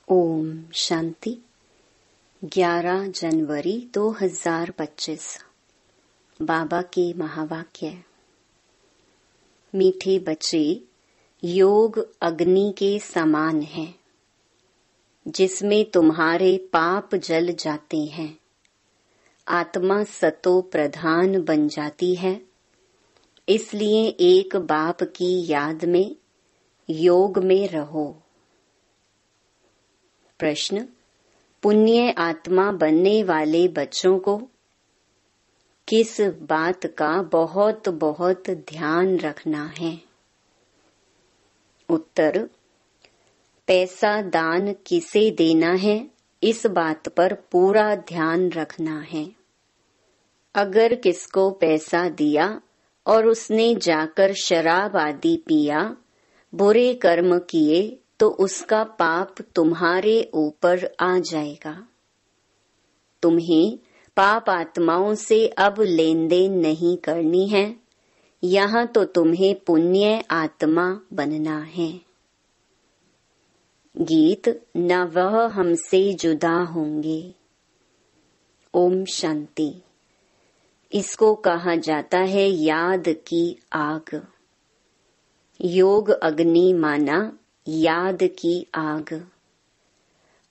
ओम शांति। 11 जनवरी 2025। बाबा के महावाक्य। मीठे बच्चे, योग अग्नि के समान है जिसमें तुम्हारे पाप जल जाते हैं। आत्मा सतो प्रधान बन जाती है। इसलिए एक बाप की याद में योग में रहो। प्रश्न। पुण्य आत्मा बनने वाले बच्चों को किस बात का बहुत बहुत ध्यान रखना है? उत्तर। पैसा दान किसे देना है, इस बात पर पूरा ध्यान रखना है। अगर किसको पैसा दिया और उसने जाकर शराब आदि पिया, बुरे कर्म किए, तो उसका पाप तुम्हारे ऊपर आ जाएगा। तुम्हें पाप आत्माओं से अब लेन देन नहीं करनी है। यहाँ तो तुम्हें पुण्य आत्मा बनना है। गीत। न वह हमसे जुदा होंगे। ओम शांति। इसको कहा जाता है याद की आग। योग अग्नि माना याद की आग।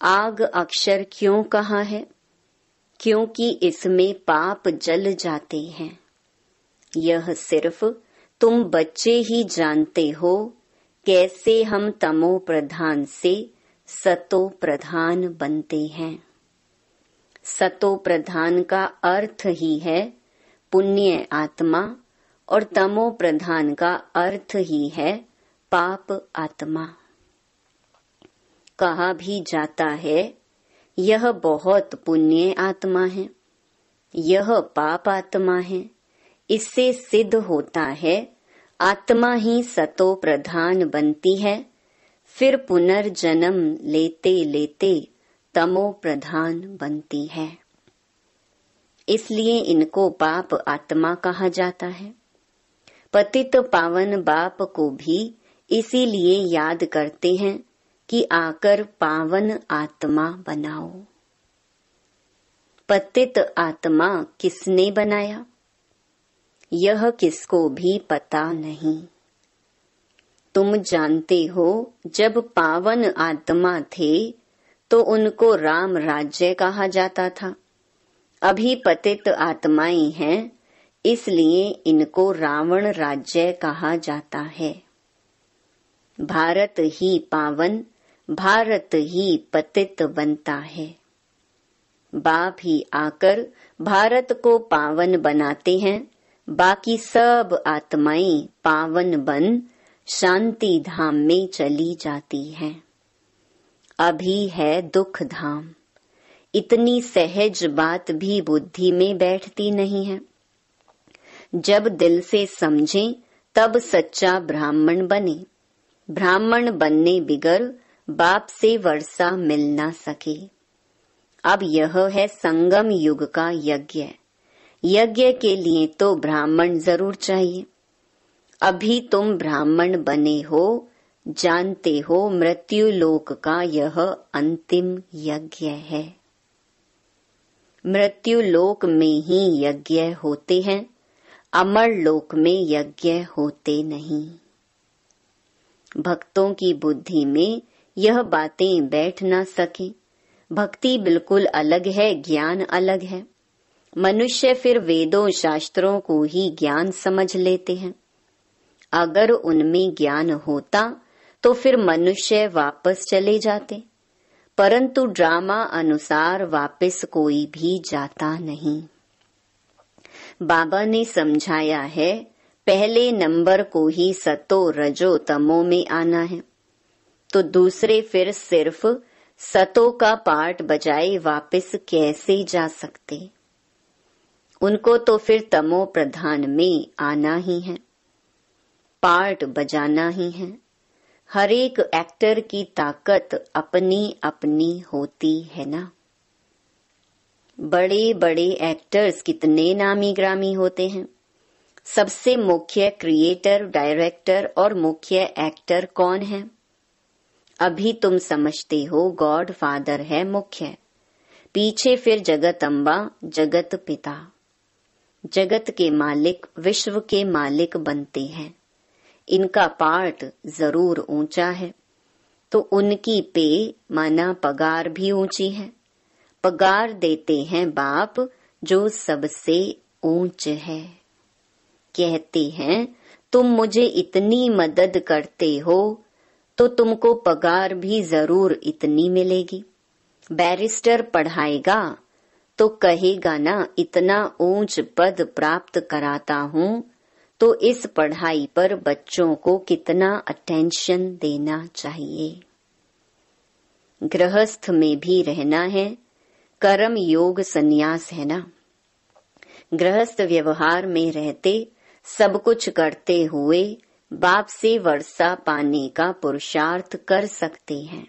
आग अक्षर क्यों कहा है? क्योंकि इसमें पाप जल जाते हैं। यह सिर्फ तुम बच्चे ही जानते हो कैसे हम तमो प्रधान से सतो प्रधान बनते हैं। सतो प्रधान का अर्थ ही है पुण्य आत्मा और तमो प्रधान का अर्थ ही है पाप आत्मा। कहा भी जाता है यह बहुत पुण्य आत्मा है, यह पाप आत्मा है। इससे सिद्ध होता है आत्मा ही सतो प्रधान बनती है, फिर पुनर्जन्म लेते लेते तमो प्रधान बनती है। इसलिए इनको पाप आत्मा कहा जाता है। पतित पावन बाप को भी इसीलिए याद करते हैं कि आकर पावन आत्मा बनाओ। पतित आत्मा किसने बनाया, यह किसको भी पता नहीं। तुम जानते हो जब पावन आत्मा थे तो उनको राम राज्य कहा जाता था। अभी पतित आत्माएं हैं, इसलिए इनको रावण राज्य कहा जाता है। भारत ही पावन, भारत ही पतित बनता है। बाप ही आकर भारत को पावन बनाते हैं। बाकी सब आत्माएं पावन बन शांति धाम में चली जाती हैं। अभी है दुख धाम। इतनी सहज बात भी बुद्धि में बैठती नहीं है। जब दिल से समझें तब सच्चा ब्राह्मण बने। ब्राह्मण बनने बिगर बाप से वर्षा मिल ना सके। अब यह है संगम युग का यज्ञ। यज्ञ के लिए तो ब्राह्मण जरूर चाहिए। अभी तुम ब्राह्मण बने हो, जानते हो मृत्यु लोक का यह अंतिम यज्ञ है। मृत्यु लोक में ही यज्ञ होते हैं, अमर लोक में यज्ञ होते नहीं। भक्तों की बुद्धि में यह बातें बैठ ना सके। भक्ति बिल्कुल अलग है, ज्ञान अलग है। मनुष्य फिर वेदों शास्त्रों को ही ज्ञान समझ लेते हैं। अगर उनमें ज्ञान होता तो फिर मनुष्य वापस चले जाते, परंतु ड्रामा अनुसार वापस कोई भी जाता नहीं। बाबा ने समझाया है पहले नंबर को ही सतो रजो तमो में आना है, तो दूसरे फिर सिर्फ सतो का पार्ट बजाए वापस कैसे जा सकते? उनको तो फिर तमो प्रधान में आना ही है, पार्ट बजाना ही है। हर एक एक्टर की ताकत अपनी अपनी होती है ना। बड़े बड़े एक्टर्स कितने नामी ग्रामी होते हैं। सबसे मुख्य क्रिएटर, डायरेक्टर और मुख्य एक्टर कौन है? अभी तुम समझते हो गॉड फादर है मुख्य, पीछे फिर जगत अम्बा, जगत पिता। जगत के मालिक विश्व के मालिक बनते हैं। इनका पार्ट जरूर ऊंचा है, तो उनकी पे माना पगार भी ऊंची है। पगार देते हैं बाप जो सबसे ऊंच है। कहते हैं तुम मुझे इतनी मदद करते हो तो तुमको पगार भी जरूर इतनी मिलेगी। बैरिस्टर पढ़ाएगा तो कहेगा ना इतना ऊंच पद प्राप्त कराता हूँ, तो इस पढ़ाई पर बच्चों को कितना अटेंशन देना चाहिए। गृहस्थ में भी रहना है, कर्म योग संन्यास है ना। गृहस्थ व्यवहार में रहते सब कुछ करते हुए बाप से वर्षा पाने का पुरुषार्थ कर सकते हैं।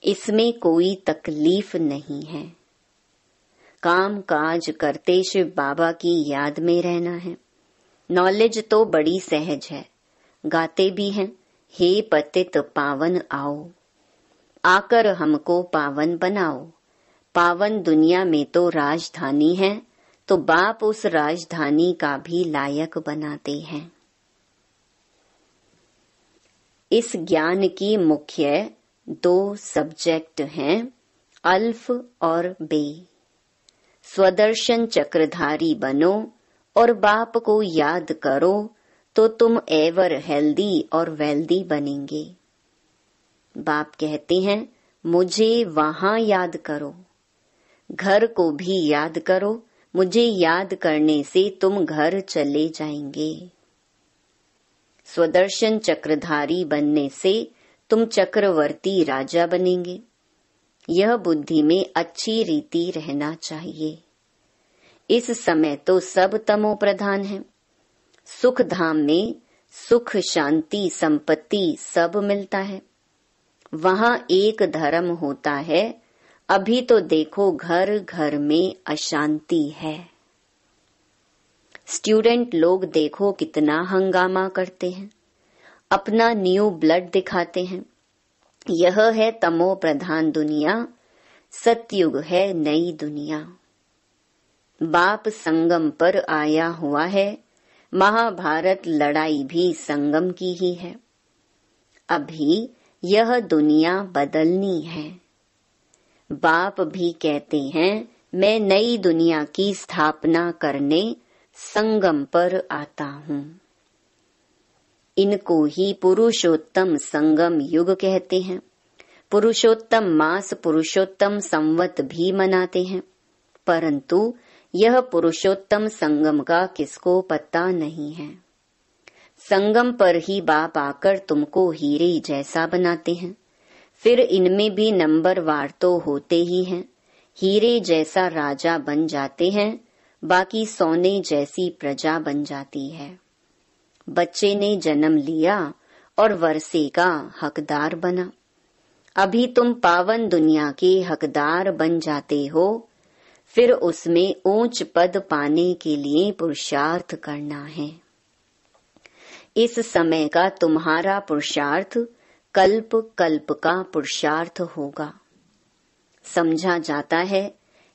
इसमें कोई तकलीफ नहीं है। काम काज करते शिव बाबा की याद में रहना है। नॉलेज तो बड़ी सहज है, गाते भी हैं, हे पतित पावन आओ, आकर हमको पावन बनाओ। पावन दुनिया में तो राजधानी है, तो बाप उस राजधानी का भी लायक बनाते हैं। इस ज्ञान की मुख्य 2 सब्जेक्ट हैं, अल्फ और बे। स्वदर्शन चक्रधारी बनो और बाप को याद करो तो तुम एवर हेल्दी और वेल्दी बनेंगे। बाप कहते हैं मुझे वहां याद करो, घर को भी याद करो। मुझे याद करने से तुम घर चले जाएंगे। स्वदर्शन चक्रधारी बनने से तुम चक्रवर्ती राजा बनेंगे। यह बुद्धि में अच्छी रीति रहना चाहिए। इस समय तो सब तमो प्रधान है। सुख धाम में सुख शांति संपत्ति सब मिलता है। वहां एक धर्म होता है। अभी तो देखो घर घर में अशांति है। स्टूडेंट लोग देखो कितना हंगामा करते हैं, अपना न्यू ब्लड दिखाते हैं। यह है तमो प्रधान दुनिया, सतयुग है नई दुनिया। बाप संगम पर आया हुआ है। महाभारत लड़ाई भी संगम की ही है। अभी यह दुनिया बदलनी है। बाप भी कहते हैं मैं नई दुनिया की स्थापना करने संगम पर आता हूँ। इनको ही पुरुषोत्तम संगम युग कहते हैं। पुरुषोत्तम मास पुरुषोत्तम संवत भी मनाते हैं, परंतु यह पुरुषोत्तम संगम का किसको पता नहीं है। संगम पर ही बाप आकर तुमको हीरे जैसा बनाते हैं। फिर इनमें भी नंबरवार तो होते ही हैं। हीरे जैसा राजा बन जाते हैं, बाकी सोने जैसी प्रजा बन जाती है। बच्चे ने जन्म लिया और वर्षे का हकदार बना। अभी तुम पावन दुनिया के हकदार बन जाते हो। फिर उसमें ऊंच पद पाने के लिए पुरुषार्थ करना है। इस समय का तुम्हारा पुरुषार्थ कल्प कल्प का पुरुषार्थ होगा। समझा जाता है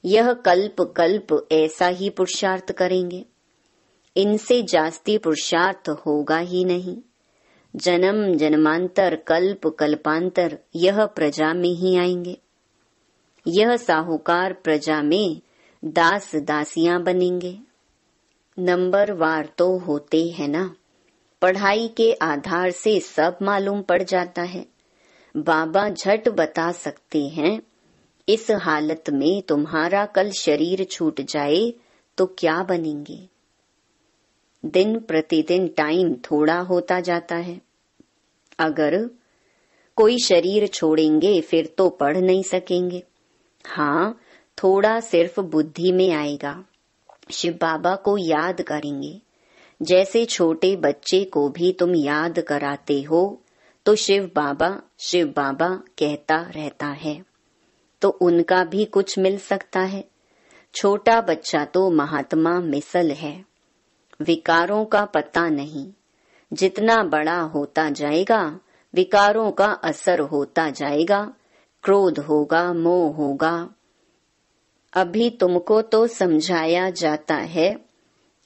यह कल्प कल्प ऐसा ही पुरुषार्थ करेंगे। इनसे जास्ती पुरुषार्थ होगा ही नहीं। जन्म जन्मांतर कल्प कल्पांतर यह प्रजा में ही आएंगे। यह साहूकार प्रजा में दास दासियां बनेंगे। नंबरवार तो होते हैं ना। पढ़ाई के आधार से सब मालूम पड़ जाता है। बाबा झट बता सकते हैं इस हालत में तुम्हारा कल शरीर छूट जाए तो क्या बनेंगे। दिन प्रतिदिन टाइम थोड़ा होता जाता है। अगर कोई शरीर छोड़ेंगे फिर तो पढ़ नहीं सकेंगे। हाँ, थोड़ा सिर्फ बुद्धि में आएगा। शिव बाबा को याद करेंगे। जैसे छोटे बच्चे को भी तुम याद कराते हो तो शिव बाबा कहता रहता है, तो उनका भी कुछ मिल सकता है। छोटा बच्चा तो महात्मा मिसल है। विकारों का पता नहीं। जितना बड़ा होता जाएगा विकारों का असर होता जाएगा, क्रोध होगा, मोह होगा। अभी तुमको तो समझाया जाता है,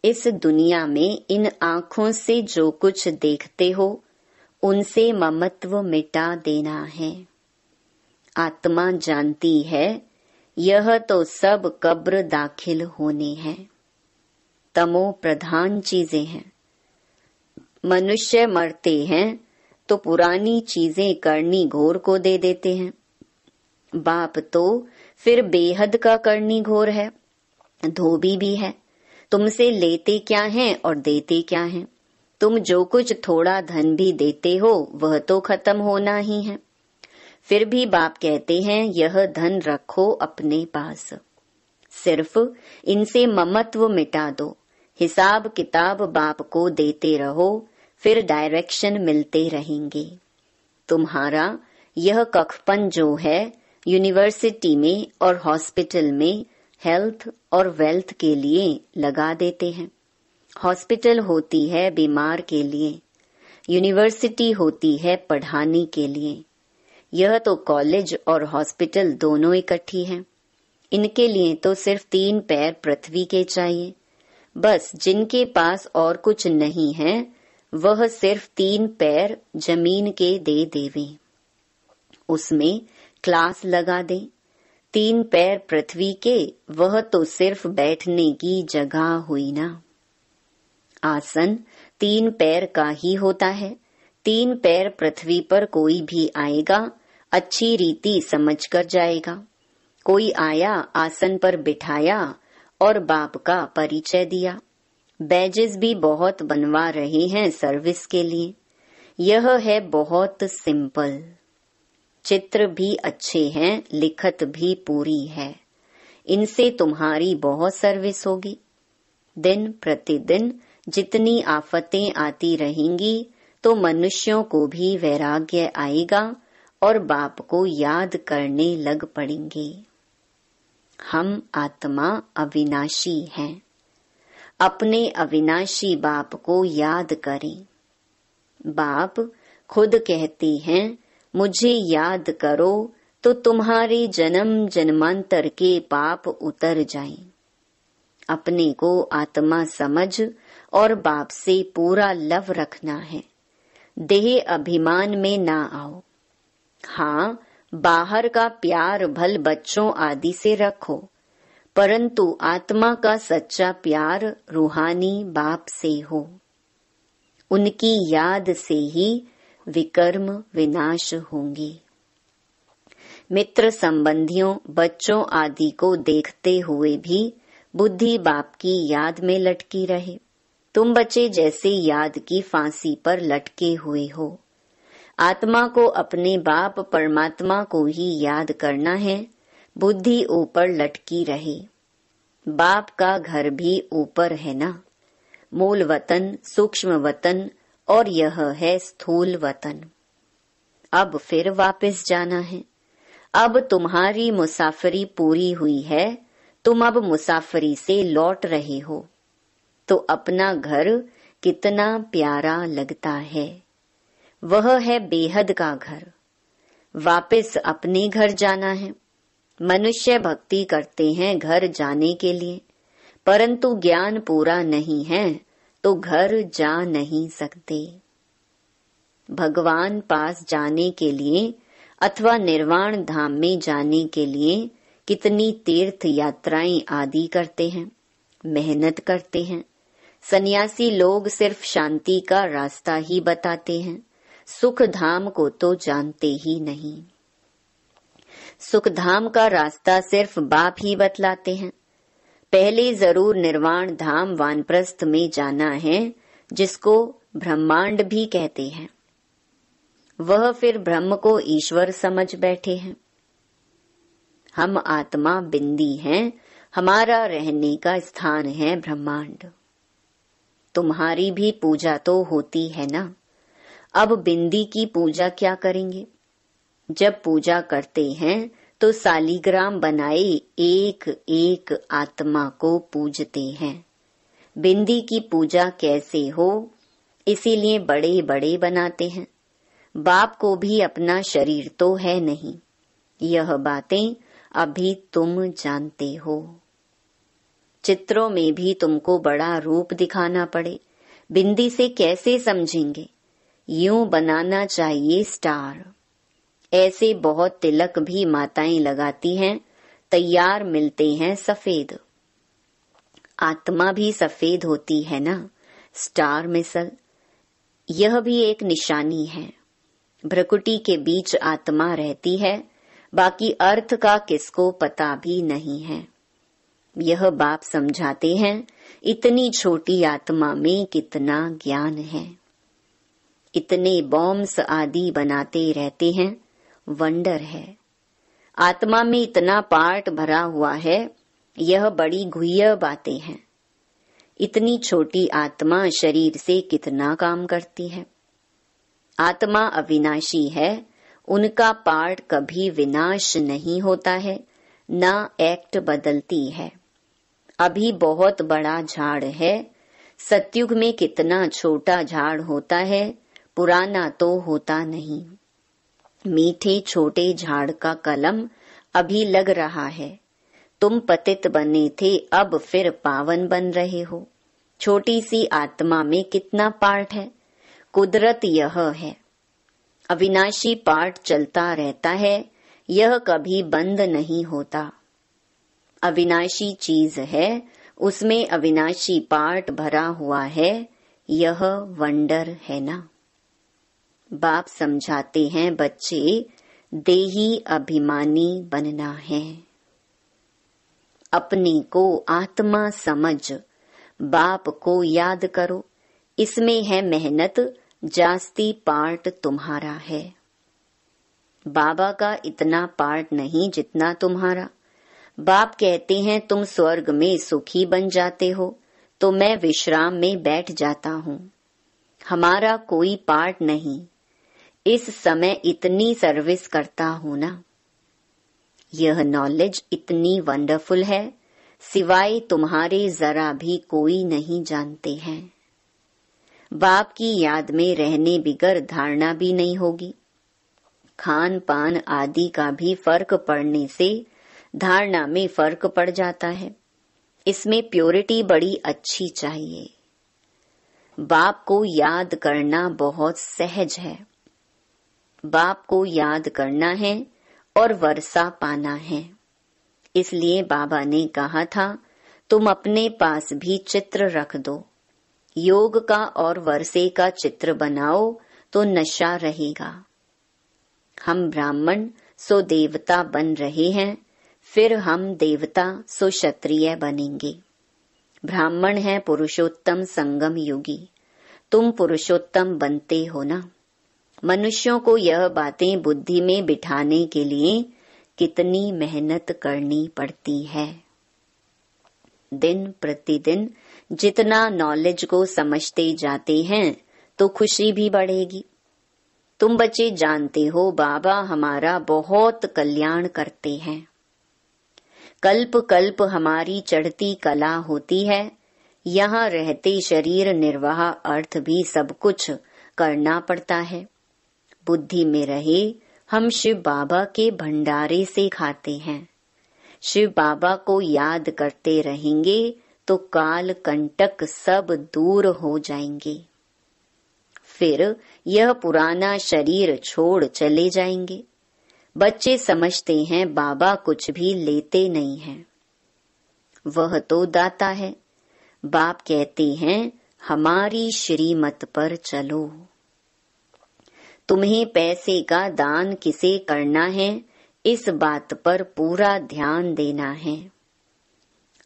इस दुनिया में इन आँखों से जो कुछ देखते हो उनसे ममत्व मिटा देना है। आत्मा जानती है यह तो सब कब्र दाखिल होने हैं। तमो प्रधान चीजें हैं। मनुष्य मरते हैं तो पुरानी चीजें करनी घोर को दे देते हैं। बाप तो फिर बेहद का करनी घोर है, धोबी भी है। तुमसे लेते क्या हैं और देते क्या हैं। तुम जो कुछ थोड़ा धन भी देते हो वह तो खत्म होना ही है। फिर भी बाप कहते हैं यह धन रखो अपने पास, सिर्फ इनसे ममत्व मिटा दो। हिसाब किताब बाप को देते रहो, फिर डायरेक्शन मिलते रहेंगे। तुम्हारा यह कखपन जो है यूनिवर्सिटी में और हॉस्पिटल में हेल्थ और वेल्थ के लिए लगा देते हैं। हॉस्पिटल होती है बीमार के लिए, यूनिवर्सिटी होती है पढ़ाने के लिए। यह तो कॉलेज और हॉस्पिटल दोनों इकट्ठी हैं। इनके लिए तो सिर्फ 3 पैर पृथ्वी के चाहिए। बस जिनके पास और कुछ नहीं है वह सिर्फ 3 पैर जमीन के दे देवे, उसमें क्लास लगा दे। 3 पैर पृथ्वी के, वह तो सिर्फ बैठने की जगह हुई ना। आसन 3 पैर का ही होता है। 3 पैर पृथ्वी पर कोई भी आएगा अच्छी रीति समझ कर जाएगा। कोई आया आसन पर बिठाया और बाप का परिचय दिया। बैजेस भी बहुत बनवा रहे हैं सर्विस के लिए। यह है बहुत सिंपल। चित्र भी अच्छे हैं, लिखत भी पूरी है। इनसे तुम्हारी बहुत सर्विस होगी। दिन प्रतिदिन जितनी आफतें आती रहेंगी तो मनुष्यों को भी वैराग्य आएगा और बाप को याद करने लग पड़ेंगे। हम आत्मा अविनाशी हैं। अपने अविनाशी बाप को याद करें। बाप खुद कहते हैं मुझे याद करो तो तुम्हारे जन्म जन्मांतर के पाप उतर जाएं। अपने को आत्मा समझ और बाप से पूरा लव रखना है। देह अभिमान में ना आओ। हाँ, बाहर का प्यार भल बच्चों आदि से रखो, परंतु आत्मा का सच्चा प्यार रूहानी बाप से हो। उनकी याद से ही विकर्म विनाश होंगे। मित्र संबंधियों बच्चों आदि को देखते हुए भी बुद्धि बाप की याद में लटकी रहे। तुम बच्चे जैसे याद की फांसी पर लटके हुए हो। आत्मा को अपने बाप परमात्मा को ही याद करना है। बुद्धि ऊपर लटकी रहे। बाप का घर भी ऊपर है ना। मूल वतन, सूक्ष्म वतन और यह है स्थूल वतन। अब फिर वापस जाना है। अब तुम्हारी मुसाफरी पूरी हुई है। तुम अब मुसाफरी से लौट रहे हो तो अपना घर कितना प्यारा लगता है। वह है बेहद का घर। वापस अपने घर जाना है। मनुष्य भक्ति करते हैं घर जाने के लिए, परंतु ज्ञान पूरा नहीं है तो घर जा नहीं सकते। भगवान पास जाने के लिए अथवा निर्वाण धाम में जाने के लिए कितनी तीर्थ यात्राएं आदि करते हैं, मेहनत करते हैं। सन्यासी लोग सिर्फ शांति का रास्ता ही बताते हैं, सुख धाम को तो जानते ही नहीं। सुख धाम का रास्ता सिर्फ बाप ही बतलाते हैं। पहले जरूर निर्वाण धाम वानप्रस्थ में जाना है, जिसको ब्रह्मांड भी कहते हैं। वह फिर ब्रह्म को ईश्वर समझ बैठे हैं। हम आत्मा बिंदी हैं, हमारा रहने का स्थान है ब्रह्मांड। तुम्हारी भी पूजा तो होती है ना। अब बिंदी की पूजा क्या करेंगे। जब पूजा करते हैं तो सालीग्राम बनाए एक एक आत्मा को पूजते हैं। बिंदी की पूजा कैसे हो इसीलिए बड़े बड़े बनाते हैं। बाप को भी अपना शरीर तो है नहीं। यह बातें अभी तुम जानते हो। चित्रों में भी तुमको बड़ा रूप दिखाना पड़े, बिंदी से कैसे समझेंगे? यूं बनाना चाहिए स्टार। ऐसे बहुत तिलक भी माताएं लगाती हैं, तैयार मिलते हैं सफेद। आत्मा भी सफेद होती है ना, स्टार मिसल। यह भी एक निशानी है। भ्रकुटी के बीच आत्मा रहती है, बाकी अर्थ का किसको पता भी नहीं है। यह बाप समझाते हैं, इतनी छोटी आत्मा में कितना ज्ञान है। इतने बॉम्ब्स आदि बनाते रहते हैं, वंडर है। आत्मा में इतना पार्ट भरा हुआ है, यह बड़ी गुह्य बातें हैं। इतनी छोटी आत्मा शरीर से कितना काम करती है। आत्मा अविनाशी है, उनका पार्ट कभी विनाश नहीं होता है, ना एक्ट बदलती है। अभी बहुत बड़ा झाड़ है, सतयुग में कितना छोटा झाड़ होता है, पुराना तो होता नहीं। मीठे छोटे झाड़ का कलम अभी लग रहा है। तुम पतित बने थे, अब फिर पावन बन रहे हो। छोटी सी आत्मा में कितना पार्ट है। कुदरत यह है, अविनाशी पार्ट चलता रहता है, यह कभी बंद नहीं होता। अविनाशी चीज है, उसमें अविनाशी पार्ट भरा हुआ है, यह वंडर है ना। बाप समझाते हैं, बच्चे देही अभिमानी बनना है। अपने को आत्मा समझ बाप को याद करो, इसमें है मेहनत, जास्ती पार्ट तुम्हारा है। बाबा का इतना पार्ट नहीं जितना तुम्हारा। बाप कहते हैं तुम स्वर्ग में सुखी बन जाते हो, तो मैं विश्राम में बैठ जाता हूँ। हमारा कोई पार्ट नहीं, इस समय इतनी सर्विस करता हूँ ना। यह नॉलेज इतनी वंडरफुल है, सिवाय तुम्हारे जरा भी कोई नहीं जानते हैं। बाप की याद में रहने बिगर धारणा भी नहीं होगी। खान पान आदि का भी फर्क पड़ने से धारणा में फर्क पड़ जाता है। इसमें प्योरिटी बड़ी अच्छी चाहिए। बाप को याद करना बहुत सहज है। बाप को याद करना है और वर्षा पाना है। इसलिए बाबा ने कहा था, तुम अपने पास भी चित्र रख दो। योग का और वर्षे का चित्र बनाओ तो नशा रहेगा। हम ब्राह्मण सो देवता बन रहे हैं, फिर हम देवता सो क्षत्रिय बनेंगे। ब्राह्मण है पुरुषोत्तम संगम योगी, तुम पुरुषोत्तम बनते हो ना। मनुष्यों को यह बातें बुद्धि में बिठाने के लिए कितनी मेहनत करनी पड़ती है। दिन प्रतिदिन जितना नॉलेज को समझते जाते हैं तो खुशी भी बढ़ेगी। तुम बच्चे जानते हो, बाबा हमारा बहुत कल्याण करते हैं। कल्प कल्प हमारी चढ़ती कला होती है। यहाँ रहते शरीर निर्वाह अर्थ भी सब कुछ करना पड़ता है। बुद्धि में रहे, हम शिव बाबा के भंडारे से खाते हैं। शिव बाबा को याद करते रहेंगे तो काल कंटक सब दूर हो जाएंगे। फिर यह पुराना शरीर छोड़ चले जाएंगे। बच्चे समझते हैं बाबा कुछ भी लेते नहीं हैं, वह तो दाता है। बाप कहते हैं हमारी श्रीमत पर चलो। तुम्हें पैसे का दान किसे करना है, इस बात पर पूरा ध्यान देना है।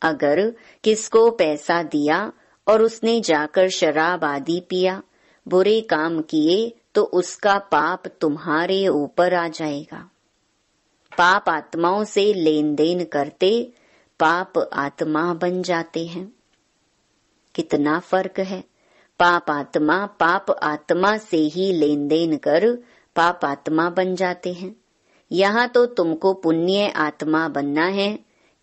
अगर किसको पैसा दिया और उसने जाकर शराब आदि पिया, बुरे काम किए, तो उसका पाप तुम्हारे ऊपर आ जाएगा। पाप आत्माओं से लेन देन करते पाप आत्मा बन जाते हैं। कितना फर्क है। पाप आत्मा से ही लेन देन कर पाप आत्मा बन जाते हैं। यहाँ तो तुमको पुण्य आत्मा बनना है,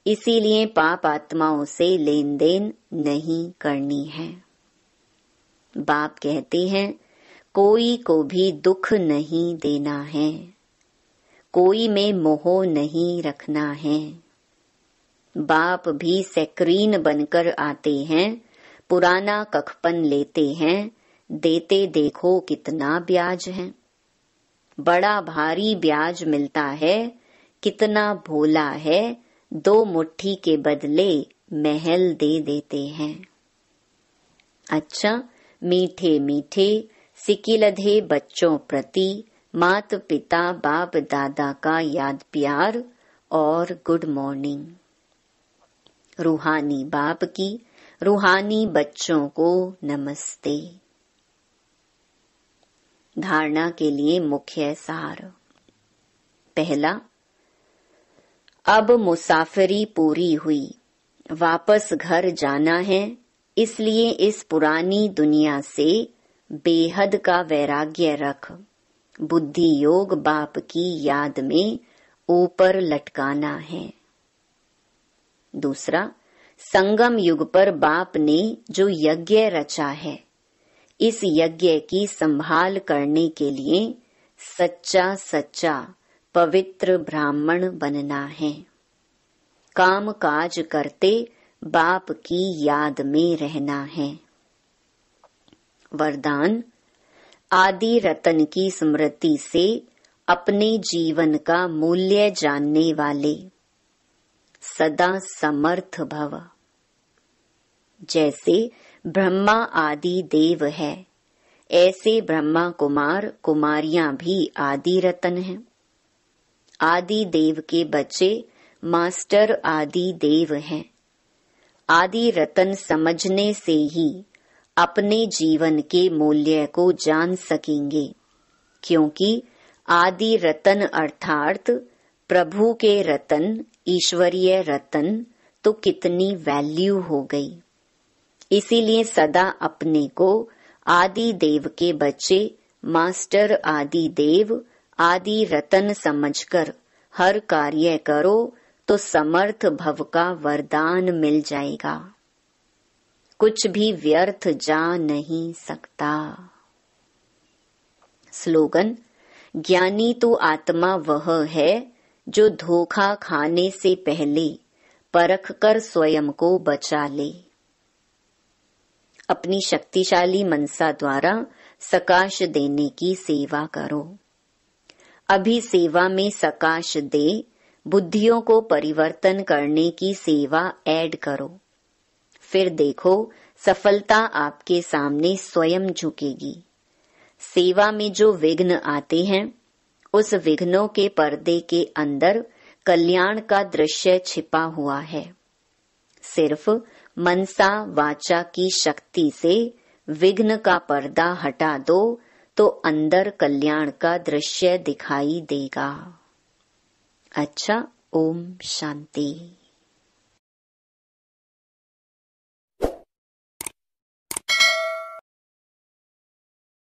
इसीलिए पाप आत्माओं से लेन देन नहीं करनी है। बाप कहते हैं कोई को भी दुख नहीं देना है, कोई में मोह नहीं रखना है। बाप भी सैकरीन बनकर आते हैं, पुराना कखपन लेते हैं, देते देखो कितना ब्याज है। बड़ा भारी ब्याज मिलता है, कितना भोला है, 2 मुट्ठी के बदले महल दे देते हैं। अच्छा, मीठे मीठे सिकिलधे बच्चों प्रति माता पिता बाप दादा का याद प्यार और गुड मॉर्निंग। रूहानी बाप की रूहानी बच्चों को नमस्ते। धारणा के लिए मुख्य सार। पहला, अब मुसाफिरी पूरी हुई, वापस घर जाना है, इसलिए इस पुरानी दुनिया से बेहद का वैराग्य रख, बुद्धि योग बाप की याद में ऊपर लटकाना है। दूसरा, संगम युग पर बाप ने जो यज्ञ रचा है, इस यज्ञ की संभाल करने के लिए सच्चा सच्चा पवित्र ब्राह्मण बनना है। काम काज करते बाप की याद में रहना है। वरदान, आदि रतन की स्मृति से अपने जीवन का मूल्य जानने वाले सदा समर्थ भव। जैसे ब्रह्मा आदि देव है, ऐसे ब्रह्मा कुमार कुमारियां भी आदि रतन हैं। आदि देव के बच्चे मास्टर आदि देव हैं। आदि रतन समझने से ही अपने जीवन के मूल्य को जान सकेंगे, क्योंकि आदि रतन अर्थात प्रभु के रतन, ईश्वरीय रतन तो कितनी वैल्यू हो गई। इसीलिए सदा अपने को आदि देव के बच्चे, मास्टर आदि देव, आदि रतन समझकर हर कार्य करो तो समर्थ भव का वरदान मिल जाएगा। कुछ भी व्यर्थ जा नहीं सकता। स्लोगन, ज्ञानी तो आत्मा वह है जो धोखा खाने से पहले परख कर स्वयं को बचा ले। अपनी शक्तिशाली मनसा द्वारा सकाश देने की सेवा करो। अभी सेवा में सकाश दे, बुद्धियों को परिवर्तन करने की सेवा ऐड करो। फिर देखो सफलता आपके सामने स्वयं झुकेगी। सेवा में जो विघ्न आते हैं, उस विघ्नों के पर्दे के अंदर कल्याण का दृश्य छिपा हुआ है। सिर्फ मनसा वाचा की शक्ति से विघ्न का पर्दा हटा दो तो अंदर कल्याण का दृश्य दिखाई देगा। अच्छा, ओम शांति।